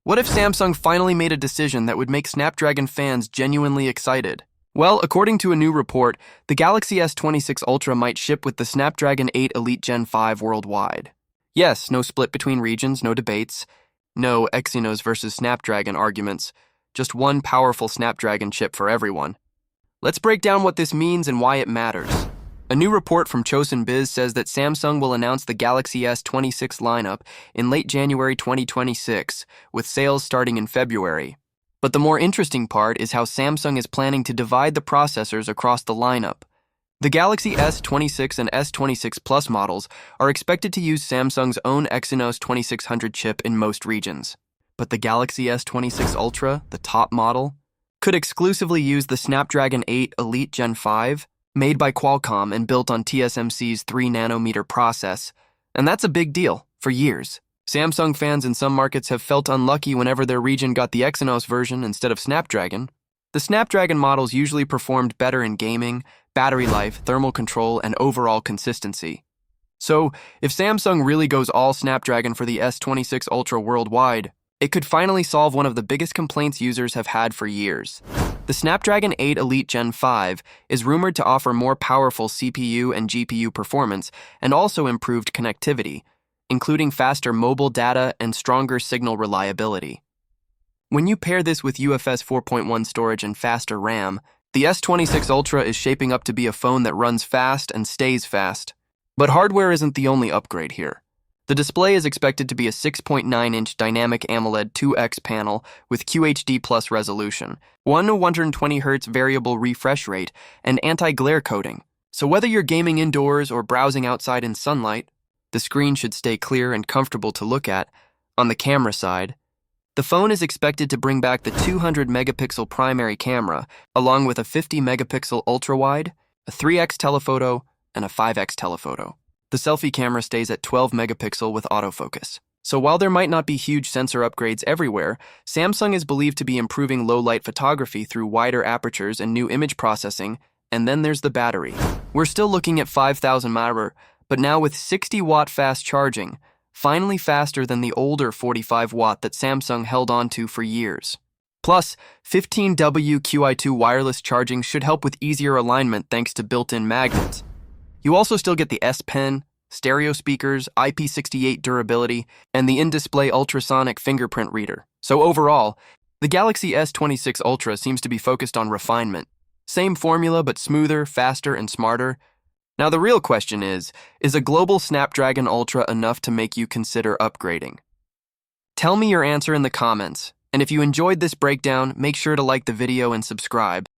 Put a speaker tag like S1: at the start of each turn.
S1: What if Samsung finally made a decision that would make Snapdragon fans genuinely excited? Well, according to a new report, the Galaxy S26 Ultra might ship with the Snapdragon 8 Elite Gen 5 worldwide. Yes, no split between regions, no debates, no Exynos versus Snapdragon arguments, just one powerful Snapdragon chip for everyone. Let's break down what this means and why it matters. A new report from Chosun Biz says that Samsung will announce the Galaxy S26 lineup in late January 2026, with sales starting in February. But the more interesting part is how Samsung is planning to divide the processors across the lineup. The Galaxy S26 and S26 Plus models are expected to use Samsung's own Exynos 2600 chip in most regions. But the Galaxy S26 Ultra, the top model, could exclusively use the Snapdragon 8 Elite Gen 5, made by Qualcomm and built on TSMC's 3nm process. And that's a big deal. For years, Samsung fans in some markets have felt unlucky whenever their region got the Exynos version instead of Snapdragon. The Snapdragon models usually performed better in gaming, battery life, thermal control, and overall consistency. So, if Samsung really goes all Snapdragon for the S26 Ultra worldwide, it could finally solve one of the biggest complaints users have had for years. The Snapdragon 8 Elite Gen 5 is rumored to offer more powerful CPU and GPU performance and also improved connectivity, including faster mobile data and stronger signal reliability. When you pair this with UFS 4.1 storage and faster RAM, the S26 Ultra is shaping up to be a phone that runs fast and stays fast. But hardware isn't the only upgrade here. The display is expected to be a 6.9-inch dynamic AMOLED 2X panel with QHD+ resolution, 120Hz variable refresh rate, and anti-glare coating. So whether you're gaming indoors or browsing outside in sunlight, the screen should stay clear and comfortable to look at. On the camera side, the phone is expected to bring back the 200-megapixel primary camera, along with a 50-megapixel ultra-wide, a 3x telephoto, and a 5x telephoto. The selfie camera stays at 12 megapixel with autofocus. So while there might not be huge sensor upgrades everywhere, Samsung is believed to be improving low-light photography through wider apertures and new image processing, and then there's the battery. We're still looking at 5,000 mAh, but now with 60-watt fast charging, finally faster than the older 45-watt that Samsung held on to for years. Plus, 15W QI2 wireless charging should help with easier alignment thanks to built-in magnets. You also still get the S Pen, stereo speakers, IP68 durability, and the in-display ultrasonic fingerprint reader. So overall, the Galaxy S26 Ultra seems to be focused on refinement. Same formula, but smoother, faster, and smarter. Now the real question is a global Snapdragon Ultra enough to make you consider upgrading? Tell me your answer in the comments, and if you enjoyed this breakdown, make sure to like the video and subscribe.